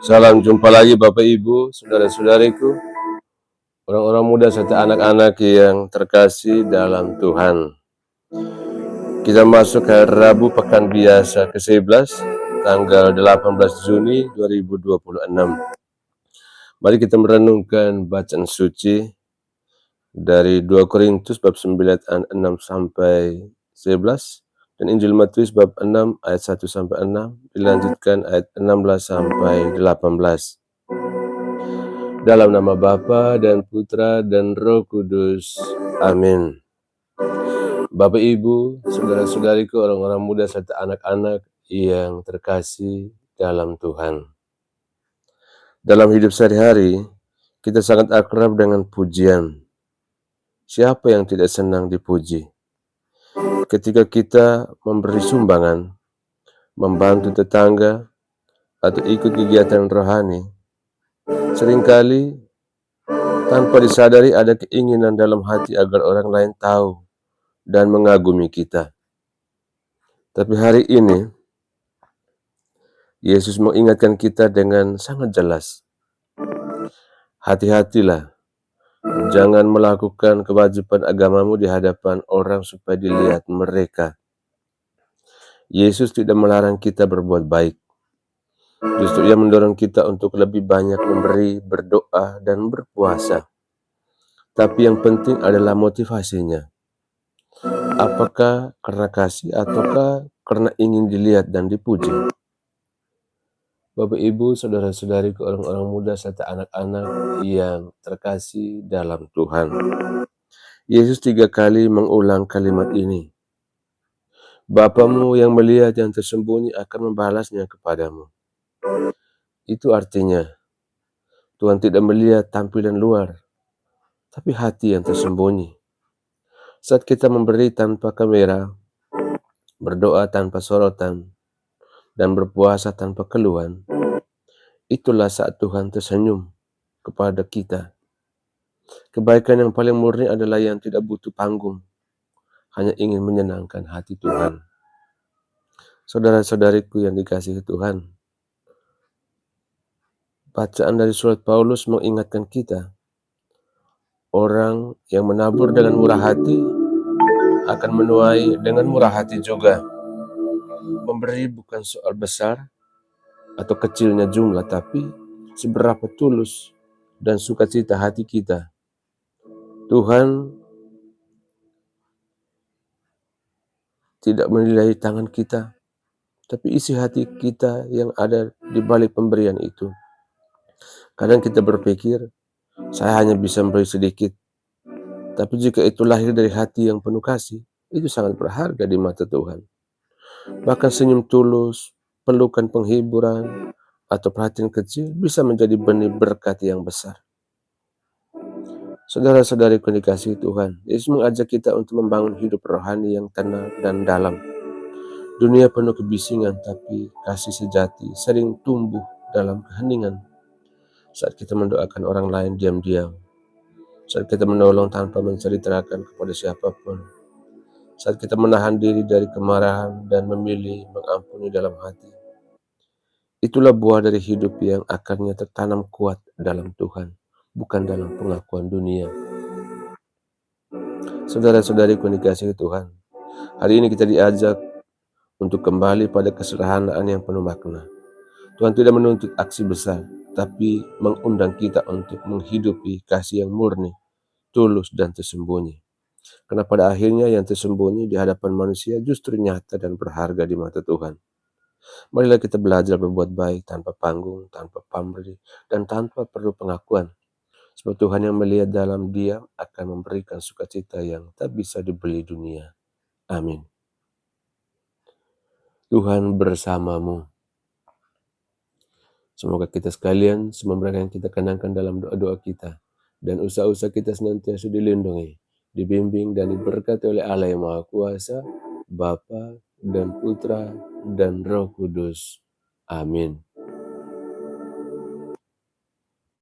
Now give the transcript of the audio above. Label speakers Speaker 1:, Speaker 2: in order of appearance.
Speaker 1: Salam jumpa lagi Bapak Ibu, saudara-saudariku, orang-orang muda serta anak-anak yang terkasih dalam Tuhan. Kita masuk ke Rabu Pekan Biasa ke-11, tanggal 18 Juni 2026. Mari kita merenungkan bacaan suci dari 2 Korintus bab 9 ayat 6 sampai 11 dan Injil Matius bab 6 ayat 1 sampai 6 dilanjutkan ayat 16 sampai 18. Dalam nama Bapa dan Putra dan Roh Kudus. Amin. Bapak Ibu, saudara-saudariku, orang-orang muda serta anak-anak yang terkasih dalam Tuhan. Dalam hidup sehari-hari, kita sangat akrab dengan pujian. Siapa yang tidak senang dipuji? Ketika kita memberi sumbangan, membantu tetangga, atau ikut kegiatan rohani, seringkali tanpa disadari ada keinginan dalam hati agar orang lain tahu dan mengagumi kita. Tapi hari ini, Yesus mengingatkan kita dengan sangat jelas. Hati-hatilah, jangan melakukan kewajiban agamamu di hadapan orang supaya dilihat mereka. Yesus tidak melarang kita berbuat baik. Justru ia mendorong kita untuk lebih banyak memberi, berdoa, dan berpuasa. Tapi yang penting adalah motivasinya. Apakah karena kasih ataukah karena ingin dilihat dan dipuji? Bapak Ibu, saudara-saudariku, orang-orang muda serta anak-anak yang terkasih dalam Tuhan. Yesus 3 kali mengulang kalimat ini. Bapamu yang melihat yang tersembunyi akan membalasnya kepadamu. Itu artinya, Tuhan tidak melihat tampilan luar, tapi hati yang tersembunyi. Saat kita memberi tanpa kamera, berdoa tanpa sorotan, dan berpuasa tanpa keluhan, itulah saat Tuhan tersenyum kepada kita. Kebaikan yang paling murni adalah yang tidak butuh panggung, hanya ingin menyenangkan hati Tuhan. Saudara-saudariku yang dikasihi Tuhan, bacaan dari surat Paulus mengingatkan kita, orang yang menabur dengan murah hati akan menuai dengan murah hati juga. Memberi bukan soal besar atau kecilnya jumlah, tapi seberapa tulus dan sukacita hati kita. Tuhan tidak menilai tangan kita, tapi isi hati kita yang ada di balik pemberian itu. Kadang kita berpikir, saya hanya bisa memberi sedikit. Tapi jika itu lahir dari hati yang penuh kasih, itu sangat berharga di mata Tuhan. Bahkan senyum tulus, pelukan penghiburan, atau perhatian kecil bisa menjadi benih berkat yang besar. Saudara-saudariku yang dikasihi Tuhan, Yesus mengajak kita untuk membangun hidup rohani yang tenang dan dalam. Dunia penuh kebisingan, tapi kasih sejati sering tumbuh dalam keheningan. Saat kita mendoakan orang lain diam-diam, saat kita menolong tanpa menceritakan kepada siapapun, saat kita menahan diri dari kemarahan dan memilih mengampuni dalam hati. Itulah buah dari hidup yang akarnya tertanam kuat dalam Tuhan, bukan dalam pengakuan dunia. Saudara-saudariku yang dikasihi Tuhan, hari ini kita diajak untuk kembali pada kesederhanaan yang penuh makna. Tuhan tidak menuntut aksi besar, tapi mengundang kita untuk menghidupi kasih yang murni, tulus, dan tersembunyi. Karena pada akhirnya yang tersembunyi di hadapan manusia justru nyata dan berharga di mata Tuhan. Marilah kita belajar berbuat baik tanpa panggung, tanpa pamrih, dan tanpa perlu pengakuan. Sebab Tuhan yang melihat dalam diam akan memberikan sukacita yang tak bisa dibeli dunia. Amin. Tuhan bersamamu. Semoga kita sekalian, semua mereka yang kita kenangkan dalam doa-doa kita, dan usaha-usaha kita senantiasa dilindungi, dibimbing, dan diberkati oleh Allah yang Maha Kuasa, Bapa dan Putra dan Roh Kudus. Amin.